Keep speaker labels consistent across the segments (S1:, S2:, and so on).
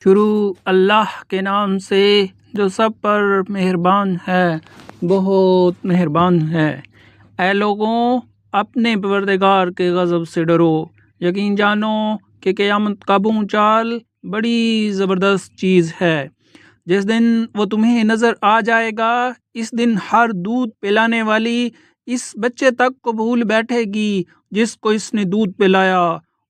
S1: شروع اللہ کے نام سے جو سب پر مہربان ہے، بہت مہربان ہے۔ اے لوگوں، اپنے پروردگار کے غضب سے ڈرو، یقین جانو کہ قیامت کا بھونچال بڑی زبردست چیز ہے۔ جس دن وہ تمہیں نظر آ جائے گا، اس دن ہر دودھ پلانے والی اس بچے تک کو بھول بیٹھے گی جس کو اس نے دودھ پلایا،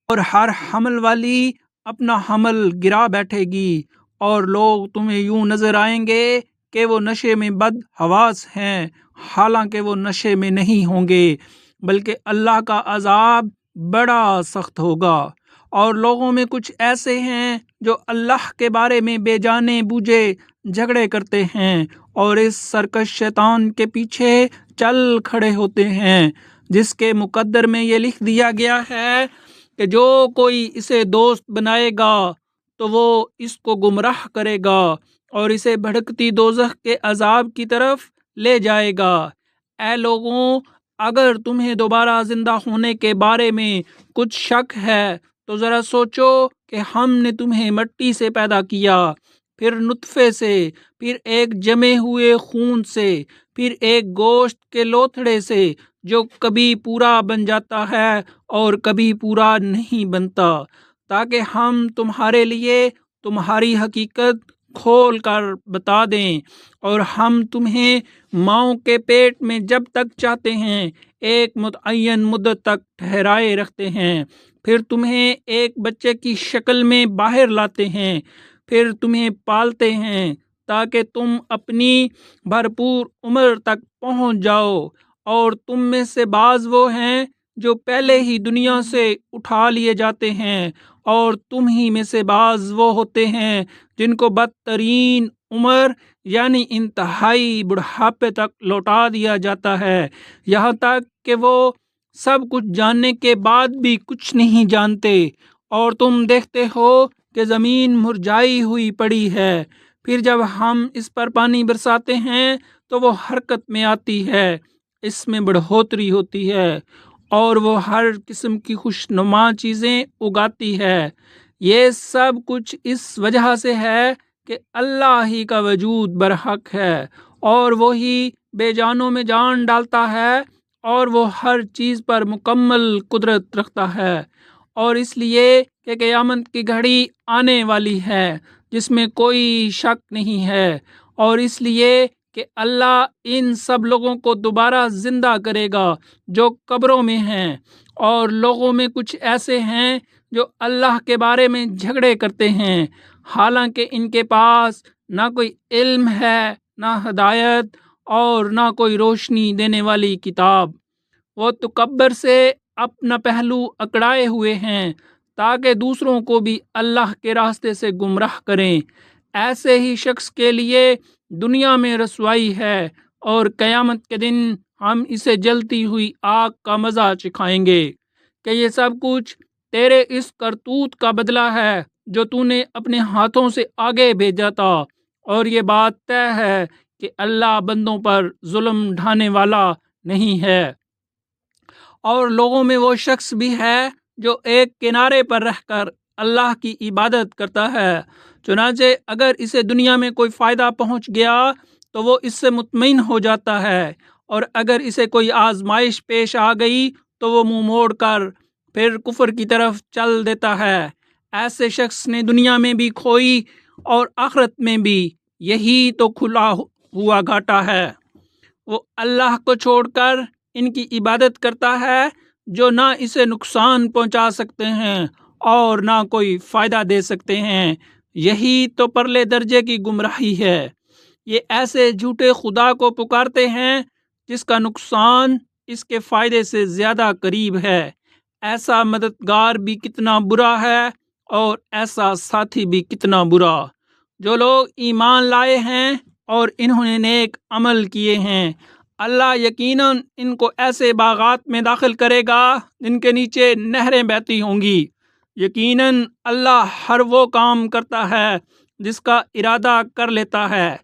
S1: اور ہر حمل والی اپنا حمل گرا بیٹھے گی، اور لوگ تمہیں یوں نظر آئیں گے کہ وہ نشے میں بد حواس ہیں، حالانکہ وہ نشے میں نہیں ہوں گے، بلکہ اللہ کا عذاب بڑا سخت ہوگا۔ اور لوگوں میں کچھ ایسے ہیں جو اللہ کے بارے میں بے جانے بوجھے جھگڑے کرتے ہیں اور اس سرکش شیطان کے پیچھے چل کھڑے ہوتے ہیں، جس کے مقدر میں یہ لکھ دیا گیا ہے کہ جو کوئی اسے دوست بنائے گا تو وہ اس کو گمراہ کرے گا اور اسے بھڑکتی دوزخ کے عذاب کی طرف لے جائے گا۔ اے لوگوں، اگر تمہیں دوبارہ زندہ ہونے کے بارے میں کچھ شک ہے تو ذرا سوچو کہ ہم نے تمہیں مٹی سے پیدا کیا، پھر نطفے سے، پھر ایک جمے ہوئے خون سے، پھر ایک گوشت کے لوتھڑے سے جو کبھی پورا بن جاتا ہے اور کبھی پورا نہیں بنتا، تاکہ ہم تمہارے لیے تمہاری حقیقت کھول کر بتا دیں، اور ہم تمہیں ماؤں کے پیٹ میں جب تک چاہتے ہیں ایک متعین مدت تک ٹھہرائے رکھتے ہیں، پھر تمہیں ایک بچے کی شکل میں باہر لاتے ہیں، پھر تمہیں پالتے ہیں تاکہ تم اپنی بھرپور عمر تک پہنچ جاؤ، اور تم میں سے بعض وہ ہیں جو پہلے ہی دنیا سے اٹھا لیے جاتے ہیں، اور تم ہی میں سے بعض وہ ہوتے ہیں جن کو بدترین عمر یعنی انتہائی بڑھاپے تک لوٹا دیا جاتا ہے، یہاں تک کہ وہ سب کچھ جاننے کے بعد بھی کچھ نہیں جانتے، اور تم دیکھتے ہو کہ زمین مرجھائی ہوئی پڑی ہے، پھر جب ہم اس پر پانی برساتے ہیں تو وہ حرکت میں آتی ہے، اس میں بڑھوتری ہوتی ہے، اور وہ ہر قسم کی خوشنما چیزیں اگاتی ہے۔ یہ سب کچھ اس وجہ سے ہے کہ اللہ ہی کا وجود برحق ہے، اور وہی بے جانوں میں جان ڈالتا ہے، اور وہ ہر چیز پر مکمل قدرت رکھتا ہے، اور اس لیے کہ قیامت کی گھڑی آنے والی ہے جس میں کوئی شک نہیں ہے، اور اس لیے کہ اللہ ان سب لوگوں کو دوبارہ زندہ کرے گا جو قبروں میں ہیں، اور لوگوں میں کچھ ایسے ہیں جو اللہ کے بارے میں جھگڑے کرتے ہیں، حالانکہ ان کے پاس نہ کوئی علم ہے، نہ ہدایت، اور نہ کوئی روشنی دینے والی کتاب۔ وہ تکبر سے اپنا پہلو اکڑائے ہوئے ہیں تاکہ دوسروں کو بھی اللہ کے راستے سے گمراہ کریں۔ ایسے ہی شخص کے لیے دنیا میں رسوائی ہے، اور قیامت کے دن ہم اسے جلتی ہوئی آگ کا مزہ چکھائیں گے کہ یہ سب کچھ تیرے اس کرتوت کا بدلہ ہے جو تو نے اپنے ہاتھوں سے آگے بھیجا تھا، اور یہ بات طے ہے کہ اللہ بندوں پر ظلم ڈھانے والا نہیں ہے۔ اور لوگوں میں وہ شخص بھی ہے جو ایک کنارے پر رہ کر اللہ کی عبادت کرتا ہے، چنانچہ اگر اسے دنیا میں کوئی فائدہ پہنچ گیا تو وہ اس سے مطمئن ہو جاتا ہے، اور اگر اسے کوئی آزمائش پیش آ گئی تو وہ منہ موڑ کر پھر کفر کی طرف چل دیتا ہے۔ ایسے شخص نے دنیا میں بھی کھوئی اور آخرت میں بھی، یہی تو کھلا ہوا گھاٹا ہے۔ وہ اللہ کو چھوڑ کر ان کی عبادت کرتا ہے جو نہ اسے نقصان پہنچا سکتے ہیں اور نہ کوئی فائدہ دے سکتے ہیں، یہی تو پرلے درجے کی گمراہی ہے۔ یہ ایسے جھوٹے خدا کو پکارتے ہیں جس کا نقصان اس کے فائدے سے زیادہ قریب ہے۔ ایسا مددگار بھی کتنا برا ہے، اور ایسا ساتھی بھی کتنا برا۔ جو لوگ ایمان لائے ہیں اور انہوں نے نیک عمل کیے ہیں، اللہ یقیناً ان کو ایسے باغات میں داخل کرے گا جن کے نیچے نہریں بہتی ہوں گی۔ یقیناً اللہ ہر وہ کام کرتا ہے جس کا ارادہ کر لیتا ہے۔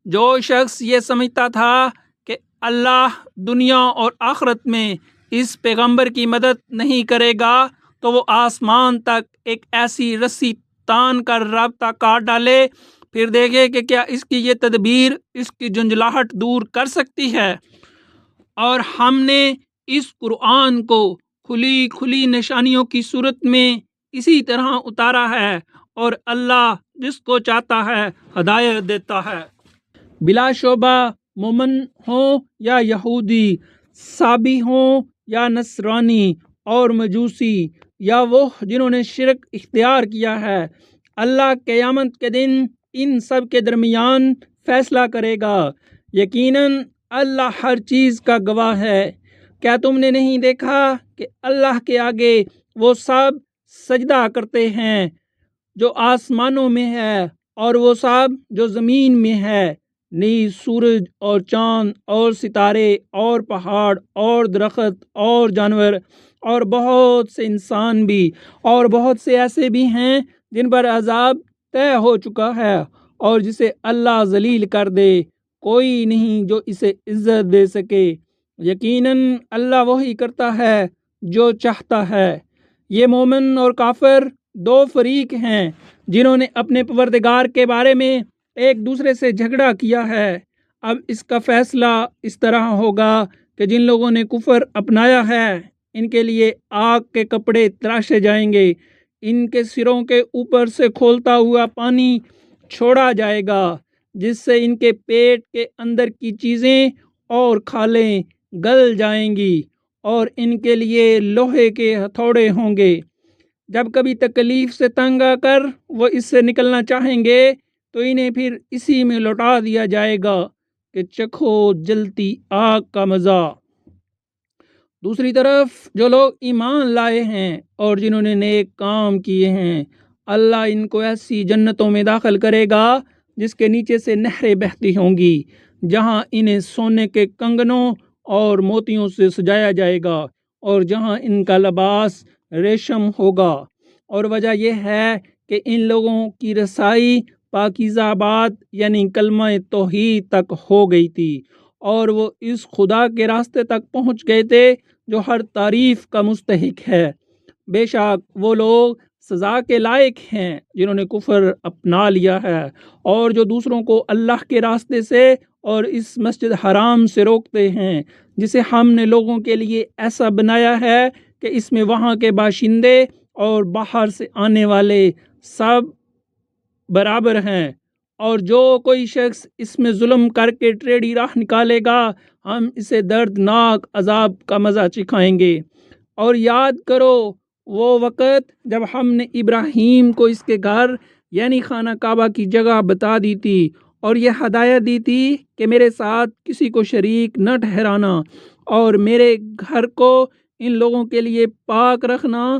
S1: جو شخص یہ سمجھتا تھا کہ اللہ دنیا اور آخرت میں اس پیغمبر کی مدد نہیں کرے گا تو وہ آسمان تک ایک ایسی رسی تان کر رابطہ کاٹ ڈالے، پھر دیکھے کہ کیا اس کی یہ تدبیر اس کی جھنجھلاہٹ دور کر سکتی ہے۔ اور ہم نے اس قرآن کو کھلی نشانیوں کی صورت میں اسی طرح اتارا ہے، اور اللہ جس کو چاہتا ہے ہدایت دیتا ہے۔ بلا شبہ مومن ہوں یا یہودی، صابی ہوں یا نصرانی اور مجوسی، یا وہ جنہوں نے شرک اختیار کیا ہے، اللہ قیامت کے دن ان سب کے درمیان فیصلہ کرے گا۔ یقیناً اللہ ہر چیز کا گواہ ہے۔ کیا تم نے نہیں دیکھا کہ اللہ کے آگے وہ سب سجدہ کرتے ہیں جو آسمانوں میں ہے اور وہ سب جو زمین میں ہے، نیز سورج اور چاند اور ستارے اور پہاڑ اور درخت اور جانور اور بہت سے انسان بھی، اور بہت سے ایسے بھی ہیں جن پر عذاب طے ہو چکا ہے، اور جسے اللہ ذلیل کر دے کوئی نہیں جو اسے عزت دے سکے۔ یقیناً اللہ وہی کرتا ہے جو چاہتا ہے۔ یہ مومن اور کافر دو فریق ہیں جنہوں نے اپنے پروردگار کے بارے میں ایک دوسرے سے جھگڑا کیا ہے۔ اب اس کا فیصلہ اس طرح ہوگا کہ جن لوگوں نے کفر اپنایا ہے ان کے لیے آگ کے کپڑے تراشے جائیں گے، ان کے سروں کے اوپر سے کھولتا ہوا پانی چھوڑا جائے گا جس سے ان کے پیٹ کے اندر کی چیزیں اور کھالیں گل جائیں گی، اور ان کے لیے لوہے کے ہتھوڑے ہوں گے۔ جب کبھی تکلیف سے تنگ آ کر وہ اس سے نکلنا چاہیں گے تو انہیں پھر اسی میں لوٹا دیا جائے گا کہ چکھو جلتی آگ کا مزہ۔ دوسری طرف جو لوگ ایمان لائے ہیں اور جنہوں نے نیک کام کیے ہیں، اللہ ان کو ایسی جنتوں میں داخل کرے گا جس کے نیچے سے نہریں بہتی ہوں گی، جہاں انہیں سونے کے کنگنوں اور موتیوں سے سجایا جائے گا، اور جہاں ان کا لباس ریشم ہوگا۔ اور وجہ یہ ہے کہ ان لوگوں کی رسائی پاکیزہ بات یعنی کلمہ توحید تک ہو گئی تھی، اور وہ اس خدا کے راستے تک پہنچ گئے تھے جو ہر تعریف کا مستحق ہے۔ بے شک وہ لوگ سزا کے لائق ہیں جنہوں نے کفر اپنا لیا ہے، اور جو دوسروں کو اللہ کے راستے سے اور اس مسجد حرام سے روکتے ہیں جسے ہم نے لوگوں کے لیے ایسا بنایا ہے کہ اس میں وہاں کے باشندے اور باہر سے آنے والے سب برابر ہیں، اور جو کوئی شخص اس میں ظلم کر کے ٹیڑھی راہ نکالے گا ہم اسے دردناک عذاب کا مزہ چکھائیں گے۔ اور یاد کرو وہ وقت جب ہم نے ابراہیم کو اس کے گھر یعنی خانہ کعبہ کی جگہ بتا دی تھی اور یہ ہدایت دی تھی کہ میرے ساتھ کسی کو شریک نہ ٹھہرانا، اور میرے گھر کو ان لوگوں کے لیے پاک رکھنا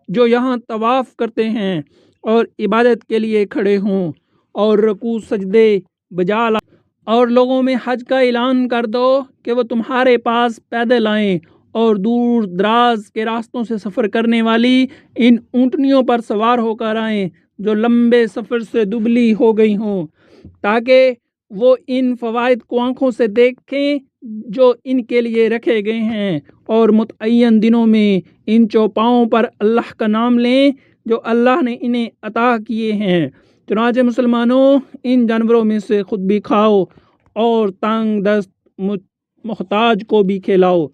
S1: جو یہاں طواف کرتے ہیں اور عبادت کے لیے کھڑے ہوں، اور رکوع سجدے بجا لائیں، اور لوگوں میں حج کا اعلان کر دو کہ وہ تمہارے پاس پیدل آئیں اور دور دراز کے راستوں سے سفر کرنے والی ان اونٹنیوں پر سوار ہو کر آئیں جو لمبے سفر سے دبلی ہو گئی ہوں، تاکہ وہ ان فوائد کو آنکھوں سے دیکھیں جو ان کے لیے رکھے گئے ہیں، اور متعین دنوں میں ان چوپاؤں پر اللہ کا نام لیں جو اللہ نے انہیں عطا کیے ہیں۔ چنانچہ مسلمانوں ان جانوروں میں سے خود بھی کھاؤ اور تنگ دست محتاج کو بھی کھلاؤ۔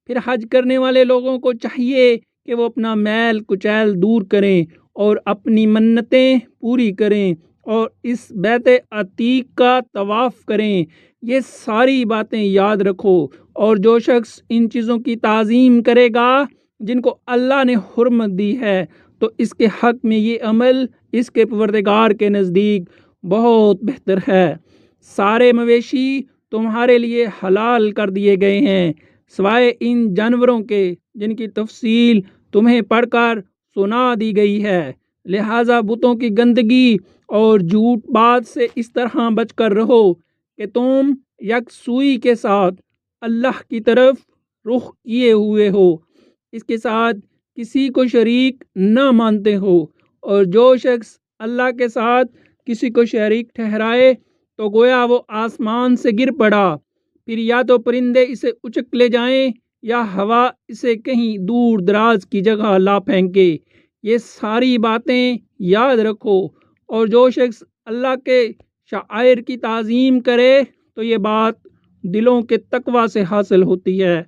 S1: پھر حج کرنے والے لوگوں کو چاہیے کہ وہ اپنا میل کچیل دور کریں اور اپنی منتیں پوری کریں اور اس بیت عتیق کا طواف کریں۔ یہ ساری باتیں یاد رکھو، اور جو شخص ان چیزوں کی تعظیم کرے گا جن کو اللہ نے حرمت دی ہے تو اس کے حق میں یہ عمل اس کے پروردگار کے نزدیک بہت بہتر ہے۔ سارے مویشی تمہارے لیے حلال کر دیے گئے ہیں سوائے ان جانوروں کے جن کی تفصیل تمہیں پڑھ کر سنا دی گئی ہے، لہٰذا بتوں کی گندگی اور جھوٹ بات سے اس طرح بچ کر رہو کہ تم یکسوئی کے ساتھ اللہ کی طرف رخ کیے ہوئے ہو، اس کے ساتھ کسی کو شریک نہ مانتے ہو، اور جو شخص اللہ کے ساتھ کسی کو شریک ٹھہرائے تو گویا وہ آسمان سے گر پڑا، پھر یا تو پرندے اسے اچک لے جائیں یا ہوا اسے کہیں دور دراز کی جگہ لا پھینکے۔ یہ ساری باتیں یاد رکھو، اور جو شخص اللہ کے شعائر کی تعظیم کرے تو یہ بات دلوں کے تقوی سے حاصل ہوتی ہے۔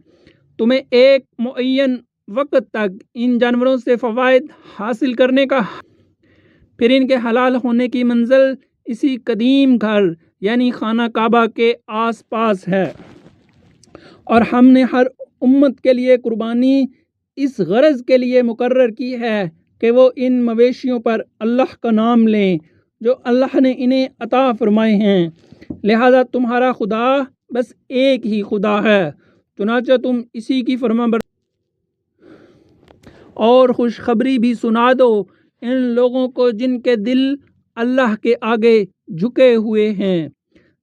S1: تمہیں ایک معین وقت تک ان جانوروں سے فوائد حاصل کرنے کا، پھر ان کے حلال ہونے کی منزل اسی قدیم گھر یعنی خانہ کعبہ کے آس پاس ہے، اور ہم نے ہر امت کے لیے قربانی اس غرض کے لیے مقرر کی ہے کہ وہ ان مویشیوں پر اللہ کا نام لیں جو اللہ نے انہیں عطا فرمائے ہیں، لہذا تمہارا خدا بس ایک ہی خدا ہے، چنانچہ تم اسی کی فرمانبرداری اور خوشخبری بھی سنا دو ان لوگوں کو جن کے دل اللہ کے آگے جھکے ہوئے ہیں،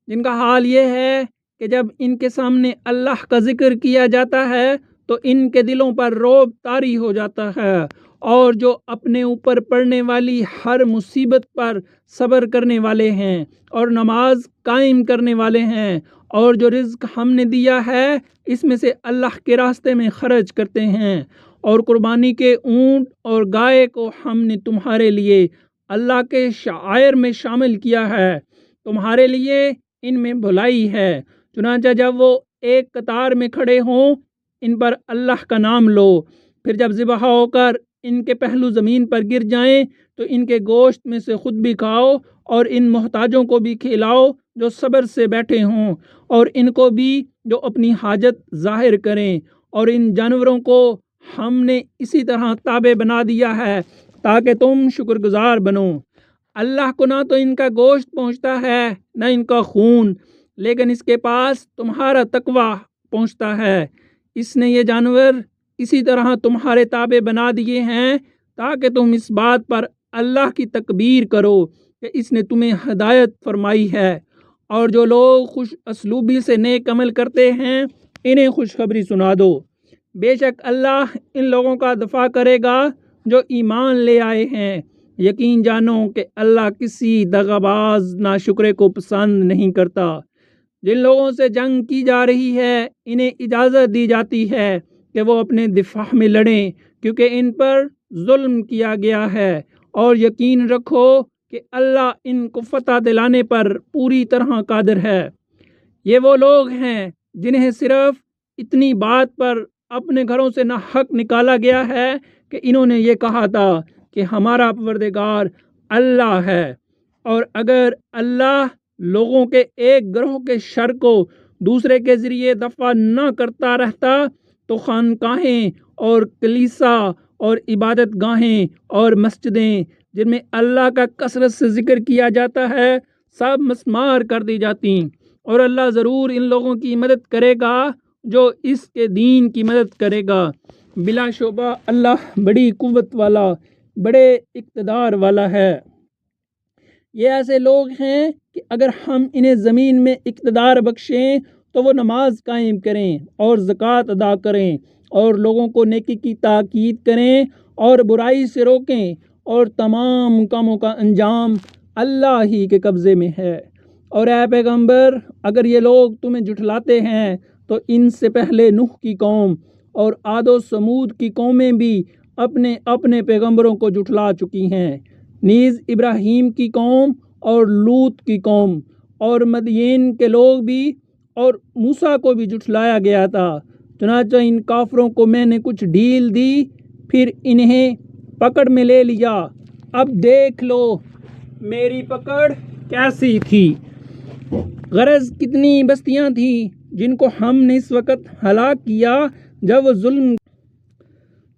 S1: جن کا حال یہ ہے کہ جب ان کے سامنے اللہ کا ذکر کیا جاتا ہے تو ان کے دلوں پر رعب طاری ہو جاتا ہے، اور جو اپنے اوپر پڑنے والی ہر مصیبت پر صبر کرنے والے ہیں اور نماز قائم کرنے والے ہیں، اور جو رزق ہم نے دیا ہے اس میں سے اللہ کے راستے میں خرچ کرتے ہیں، اور قربانی کے اونٹ اور گائے کو ہم نے تمہارے لیے اللہ کے شعائر میں شامل کیا ہے، تمہارے لیے ان میں بھلائی ہے، چنانچہ جب وہ ایک قطار میں کھڑے ہوں ان پر اللہ کا نام لو، پھر جب ذبح ہو کر ان کے پہلو زمین پر گر جائیں تو ان کے گوشت میں سے خود بھی کھاؤ اور ان محتاجوں کو بھی کھلاؤ جو صبر سے بیٹھے ہوں، اور ان کو بھی جو اپنی حاجت ظاہر کریں، اور ان جانوروں کو ہم نے اسی طرح تابع بنا دیا ہے تاکہ تم شکر گزار بنو۔ اللہ کو نہ تو ان کا گوشت پہنچتا ہے نہ ان کا خون، لیکن اس کے پاس تمہارا تقوی پہنچتا ہے، اس نے یہ جانور اسی طرح تمہارے تابع بنا دیے ہیں تاکہ تم اس بات پر اللہ کی تکبیر کرو کہ اس نے تمہیں ہدایت فرمائی ہے، اور جو لوگ خوش اسلوبی سے نیک عمل کرتے ہیں انہیں خوشخبری سنا دو، بے شک اللہ ان لوگوں کا دفاع کرے گا جو ایمان لے آئے ہیں، یقین جانو کہ اللہ کسی دغاباز ناشکرے کو پسند نہیں کرتا۔ جن لوگوں سے جنگ کی جا رہی ہے انہیں اجازت دی جاتی ہے کہ وہ اپنے دفاع میں لڑیں کیونکہ ان پر ظلم کیا گیا ہے، اور یقین رکھو کہ اللہ ان کو فتح دلانے پر پوری طرح قادر ہے۔ یہ وہ لوگ ہیں جنہیں صرف اتنی بات پر اپنے گھروں سے ناحق نکالا گیا ہے کہ انہوں نے یہ کہا تھا کہ ہمارا پروردگار اللہ ہے، اور اگر اللہ لوگوں کے ایک گروہ کے شر کو دوسرے کے ذریعے دفع نہ کرتا رہتا تو خانقاہیں اور کلیسا اور عبادت گاہیں اور مسجدیں جن میں اللہ کا کثرت سے ذکر کیا جاتا ہے سب مسمار کر دی جاتی، اور اللہ ضرور ان لوگوں کی مدد کرے گا جو اس کے دین کی مدد کرے گا، بلا شبہ اللہ بڑی قوت والا بڑے اقتدار والا ہے۔ یہ ایسے لوگ ہیں کہ اگر ہم انہیں زمین میں اقتدار بخشیں تو وہ نماز قائم کریں اور زکوٰۃ ادا کریں اور لوگوں کو نیکی کی تاکید کریں اور برائی سے روکیں، اور تمام کاموں کا انجام اللہ ہی کے قبضے میں ہے۔ اور اے پیغمبر، اگر یہ لوگ تمہیں جھٹلاتے ہیں تو ان سے پہلے نوح کی قوم اور عاد و ثمود کی قومیں بھی اپنے اپنے پیغمبروں کو جھٹلا چکی ہیں، نیز ابراہیم کی قوم اور لوط کی قوم اور مدین کے لوگ بھی، اور موسیٰ کو بھی جھٹلایا گیا تھا، چنانچہ ان کافروں کو میں نے کچھ ڈھیل دی پھر انہیں پکڑ میں لے لیا، اب دیکھ لو میری پکڑ کیسی تھی۔ غرض کتنی بستیاں تھیں جن کو ہم نے اس وقت ہلاک کیا جب وہ ظلم،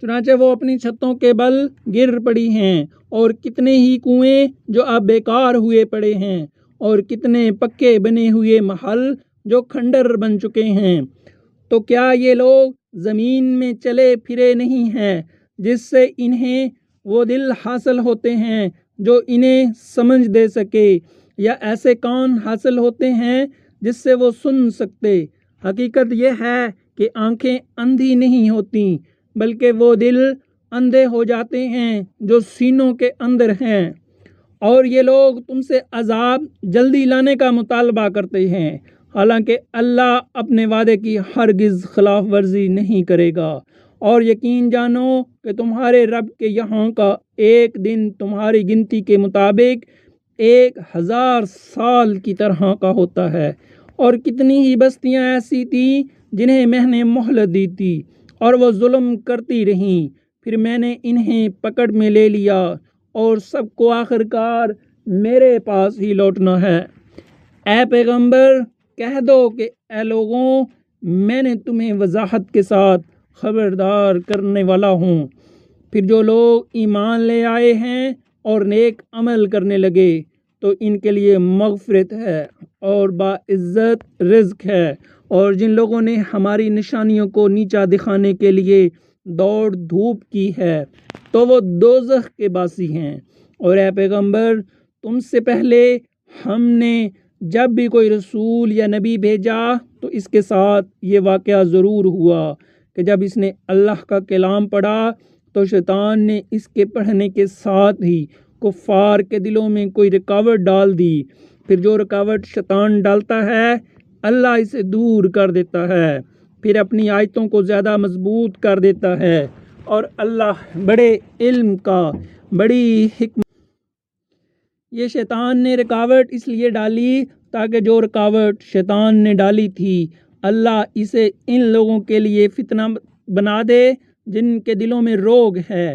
S1: چنانچہ وہ اپنی چھتوں کے بل گر پڑی ہیں، اور کتنے ہی کنویں جو اب بیکار ہوئے پڑے ہیں، اور کتنے پکے بنے ہوئے محل جو کھنڈر بن چکے ہیں۔ تو کیا یہ لوگ زمین میں چلے پھرے نہیں ہیں جس سے انہیں وہ دل حاصل ہوتے ہیں جو انہیں سمجھ دے سکے، یا ایسے کان حاصل ہوتے ہیں جس سے وہ سن سکتے؟ حقیقت یہ ہے کہ آنکھیں اندھی نہیں ہوتیں بلکہ وہ دل اندھے ہو جاتے ہیں جو سینوں کے اندر ہیں، اور یہ لوگ تم سے عذاب جلدی لانے کا مطالبہ کرتے ہیں، حالانکہ اللہ اپنے وعدے کی ہرگز خلاف ورزی نہیں کرے گا، اور یقین جانو کہ تمہارے رب کے یہاں کا ایک دن تمہاری گنتی کے مطابق 1000 سال کی طرح کا ہوتا ہے۔ اور کتنی ہی بستیاں ایسی تھیں جنہیں میں نے مہلت دی تھی اور وہ ظلم کرتی رہیں، پھر میں نے انہیں پکڑ میں لے لیا، اور سب کو آخرکار میرے پاس ہی لوٹنا ہے۔ اے پیغمبر کہہ دو کہ اے لوگوں، میں نے تمہیں وضاحت کے ساتھ خبردار کرنے والا ہوں۔ پھر جو لوگ ایمان لے آئے ہیں اور نیک عمل کرنے لگے تو ان کے لیے مغفرت ہے اور باعزت رزق ہے، اور جن لوگوں نے ہماری نشانیوں کو نیچا دکھانے کے لیے دوڑ دھوپ کی ہے تو وہ دوزخ کے باسی ہیں۔ اور اے پیغمبر تم سے پہلے ہم نے جب بھی کوئی رسول یا نبی بھیجا تو اس کے ساتھ یہ واقعہ ضرور ہوا کہ جب اس نے اللہ کا کلام پڑھا تو شیطان نے اس کے پڑھنے کے ساتھ ہی کفار کے دلوں میں کوئی رکاوٹ ڈال دی، پھر جو رکاوٹ شیطان ڈالتا ہے اللہ اسے دور کر دیتا ہے، پھر اپنی آیتوں کو زیادہ مضبوط کر دیتا ہے، اور اللہ بڑے علم کا، بڑی حکمت۔ یہ شیطان نے رکاوٹ اس لیے ڈالی تاکہ جو رکاوٹ شیطان نے ڈالی تھی اللہ اسے ان لوگوں کے لیے فتنہ بنا دے جن کے دلوں میں روگ ہے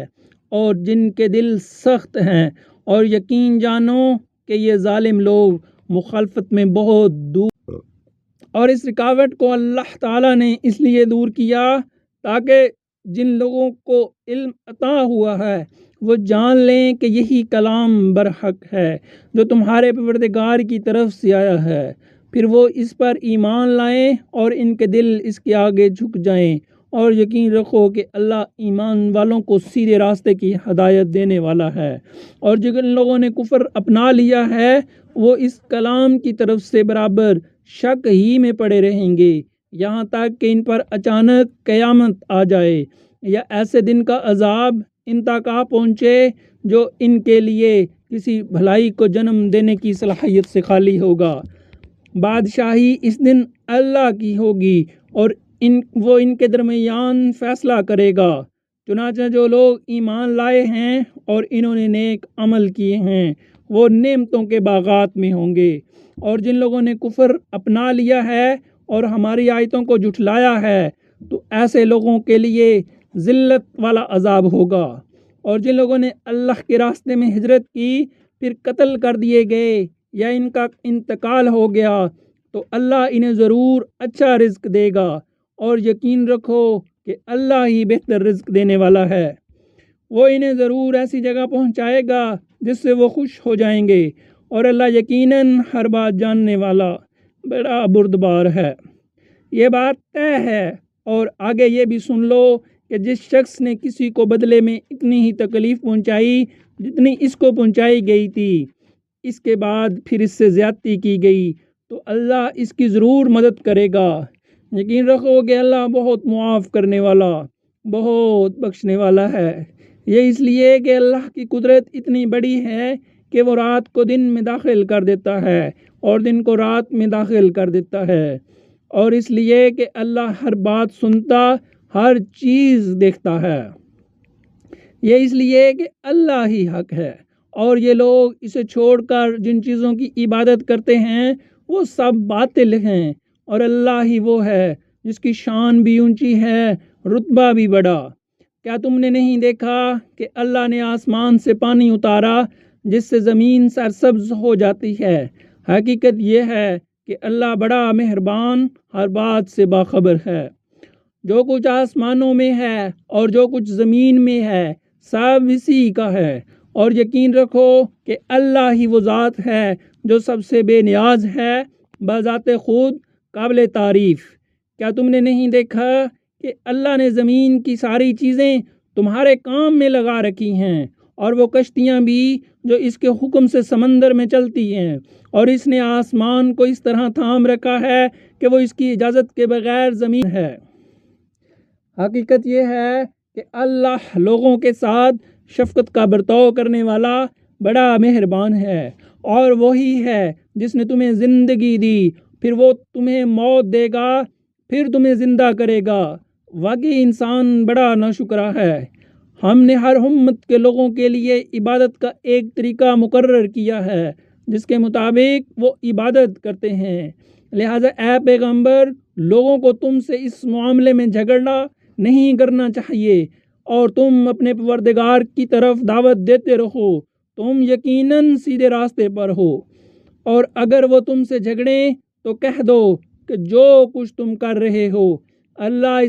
S1: اور جن کے دل سخت ہیں، اور یقین جانو کہ یہ ظالم لوگ مخالفت میں بہت دور۔ اور اس رکاوٹ کو اللہ تعالیٰ نے اس لیے دور کیا تاکہ جن لوگوں کو علم عطا ہوا ہے وہ جان لیں کہ یہی کلام برحق ہے جو تمہارے پروردگار کی طرف سے آیا ہے، پھر وہ اس پر ایمان لائیں اور ان کے دل اس کے آگے جھک جائیں، اور یقین رکھو کہ اللہ ایمان والوں کو سیدھے راستے کی ہدایت دینے والا ہے۔ اور جن لوگوں نے کفر اپنا لیا ہے وہ اس کلام کی طرف سے برابر شک ہی میں پڑے رہیں گے یہاں تک کہ ان پر اچانک قیامت آ جائے یا ایسے دن کا عذاب ان تک آ پہنچے جو ان کے لیے کسی بھلائی کو جنم دینے کی صلاحیت سے خالی ہوگا۔ بادشاہی اس دن اللہ کی ہوگی اور وہ ان کے درمیان فیصلہ کرے گا۔ چنانچہ جو لوگ ایمان لائے ہیں اور انہوں نے نیک عمل کیے ہیں وہ نعمتوں کے باغات میں ہوں گے، اور جن لوگوں نے کفر اپنا لیا ہے اور ہماری آیتوں کو جھٹلایا ہے تو ایسے لوگوں کے لیے ذلت والا عذاب ہوگا۔ اور جن لوگوں نے اللہ کے راستے میں ہجرت کی پھر قتل کر دیے گئے یا ان کا انتقال ہو گیا تو اللہ انہیں ضرور اچھا رزق دے گا، اور یقین رکھو کہ اللہ ہی بہتر رزق دینے والا ہے۔ وہ انہیں ضرور ایسی جگہ پہنچائے گا جس سے وہ خوش ہو جائیں گے، اور اللہ یقیناً ہر بات جاننے والا بڑا بردبار ہے۔ یہ بات طے ہے، اور آگے یہ بھی سن لو کہ جس شخص نے کسی کو بدلے میں اتنی ہی تکلیف پہنچائی جتنی اس کو پہنچائی گئی تھی، اس کے بعد پھر اس سے زیادتی کی گئی تو اللہ اس کی ضرور مدد کرے گا۔ یقین رکھو کہ اللہ بہت معاف کرنے والا، بہت بخشنے والا ہے۔ یہ اس لیے کہ اللہ کی قدرت اتنی بڑی ہے کہ وہ رات کو دن میں داخل کر دیتا ہے اور دن کو رات میں داخل کر دیتا ہے، اور اس لیے کہ اللہ ہر بات سنتا، ہر چیز دیکھتا ہے۔ یہ اس لیے کہ اللہ ہی حق ہے، اور یہ لوگ اسے چھوڑ کر جن چیزوں کی عبادت کرتے ہیں وہ سب باطل ہیں، اور اللہ ہی وہ ہے جس کی شان بھی اونچی ہے، رتبہ بھی بڑا۔ کیا تم نے نہیں دیکھا کہ اللہ نے آسمان سے پانی اتارا جس سے زمین سرسبز ہو جاتی ہے؟ حقیقت یہ ہے کہ اللہ بڑا مہربان، ہر بات سے باخبر ہے۔ جو کچھ آسمانوں میں ہے اور جو کچھ زمین میں ہے سب اسی کا ہے، اور یقین رکھو کہ اللہ ہی وہ ذات ہے جو سب سے بے نیاز ہے، بذات خود قابل تعریف۔ کیا تم نے نہیں دیکھا کہ اللہ نے زمین کی ساری چیزیں تمہارے کام میں لگا رکھی ہیں، اور وہ کشتیاں بھی جو اس کے حکم سے سمندر میں چلتی ہیں، اور اس نے آسمان کو اس طرح تھام رکھا ہے کہ وہ اس کی اجازت کے بغیر زمین ہے۔ حقیقت یہ ہے کہ اللہ لوگوں کے ساتھ شفقت کا برتاؤ کرنے والا بڑا مہربان ہے، اور وہی ہے جس نے تمہیں زندگی دی، پھر وہ تمہیں موت دے گا، پھر تمہیں زندہ کرے گا، واقعی انسان بڑا ناشکرا ہے۔ ہم نے ہر امت کے لوگوں کے لیے عبادت کا ایک طریقہ مقرر کیا ہے جس کے مطابق وہ عبادت کرتے ہیں، لہٰذا اے پیغمبر لوگوں کو تم سے اس معاملے میں جھگڑنا نہیں کرنا چاہیے اور تم اپنے پروردگار کی طرف دعوت دیتے رہو، تم یقیناً سیدھے راستے پر ہو۔ اور اگر وہ تم سے جھگڑیں تو کہہ دو کہ جو کچھ تم کر رہے ہو اللہ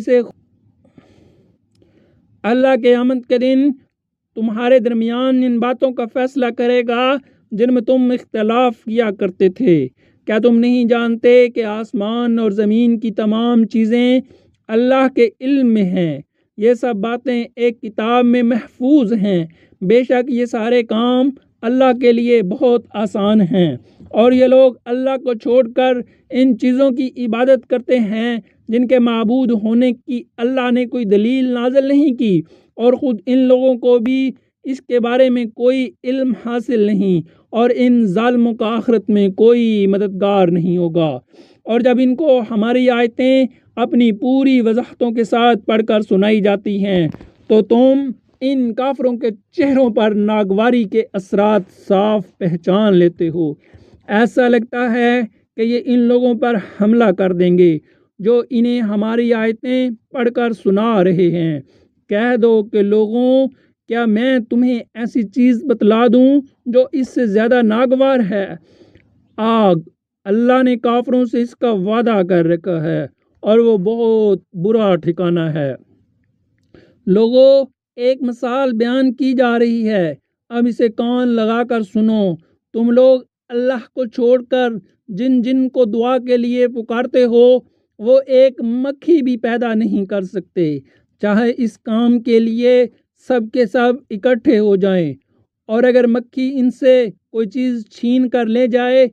S1: قیامت کے دن تمہارے درمیان ان باتوں کا فیصلہ کرے گا جن میں تم اختلاف کیا کرتے تھے۔ کیا تم نہیں جانتے کہ آسمان اور زمین کی تمام چیزیں اللہ کے علم میں ہیں؟ یہ سب باتیں ایک کتاب میں محفوظ ہیں۔ بے شک یہ سارے کام اللہ کے لیے بہت آسان ہیں، اور یہ لوگ اللہ کو چھوڑ کر ان چیزوں کی عبادت کرتے ہیں جن کے معبود ہونے کی اللہ نے کوئی دلیل نازل نہیں کی، اور خود ان لوگوں کو بھی اس کے بارے میں کوئی علم حاصل نہیں، اور ان ظالموں کا آخرت میں کوئی مددگار نہیں ہوگا۔ اور جب ان کو ہماری آیتیں اپنی پوری وضاحتوں کے ساتھ پڑھ کر سنائی جاتی ہیں تو تم ان کافروں کے چہروں پر ناگواری کے اثرات صاف پہچان لیتے ہو۔ ایسا لگتا ہے کہ یہ ان لوگوں پر حملہ کر دیں گے جو انہیں ہماری آیتیں پڑھ کر سنا رہے ہیں۔ کہہ دو کہ لوگوں، کیا میں تمہیں ایسی چیز بتلا دوں جو اس سے زیادہ ناگوار ہے؟ آگ، اللہ نے کافروں سے اس کا وعدہ کر رکھا ہے اور وہ بہت برا ٹھکانہ ہے۔ لوگوں، ایک مثال بیان کی جا رہی ہے، اب اسے کان لگا کر سنو۔ تم لوگ اللہ کو چھوڑ کر جن جن کو دعا کے لیے پکارتے ہو وہ ایک مکھی بھی پیدا نہیں کر سکتے، چاہے اس کام کے لیے سب کے سب اکٹھے ہو جائیں، اور اگر مکھی ان سے کوئی چیز چھین کر لے جائے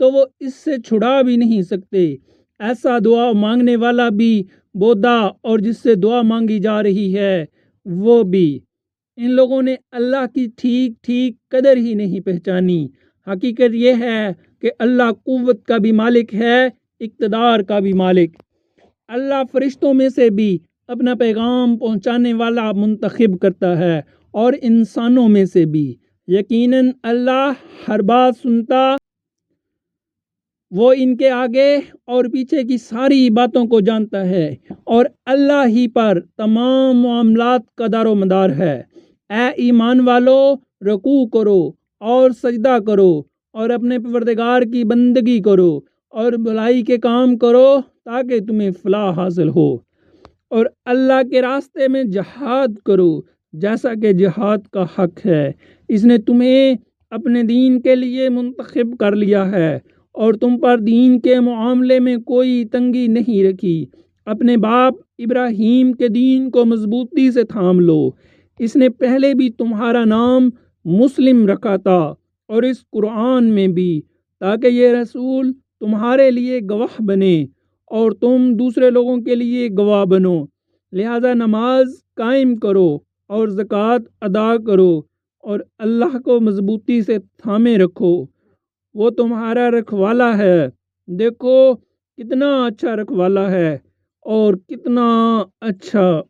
S1: تو وہ اس سے چھڑا بھی نہیں سکتے۔ ایسا دعا مانگنے والا بھی بودا، اور جس سے دعا مانگی جا رہی ہے وہ بھی۔ ان لوگوں نے اللہ کی ٹھیک قدر ہی نہیں پہچانی۔ حقیقت یہ ہے کہ اللہ قوت کا بھی مالک ہے، اقتدار کا بھی مالک۔ اللہ فرشتوں میں سے بھی اپنا پیغام پہنچانے والا منتخب کرتا ہے اور انسانوں میں سے بھی۔ یقیناً اللہ ہر بات سنتا، وہ ان کے آگے اور پیچھے کی ساری باتوں کو جانتا ہے، اور اللہ ہی پر تمام معاملات کا دار و مدار ہے۔ اے ایمان والو، رکوع کرو اور سجدہ کرو اور اپنے پروردگار کی بندگی کرو اور بھلائی کے کام کرو تاکہ تمہیں فلاح حاصل ہو، اور اللہ کے راستے میں جہاد کرو جیسا کہ جہاد کا حق ہے۔ اس نے تمہیں اپنے دین کے لیے منتخب کر لیا ہے اور تم پر دین کے معاملے میں کوئی تنگی نہیں رکھی۔ اپنے باپ ابراہیم کے دین کو مضبوطی سے تھام لو، اس نے پہلے بھی تمہارا نام مسلم رکھا تھا اور اس قرآن میں بھی، تاکہ یہ رسول تمہارے لیے گواہ بنے اور تم دوسرے لوگوں کے لیے گواہ بنو۔ لہذا نماز قائم کرو اور زکوٰۃ ادا کرو اور اللہ کو مضبوطی سے تھامے رکھو، وہ تمہارا رکھوالا ہے۔ دیکھو کتنا اچھا رکھوالا ہے اور کتنا اچھا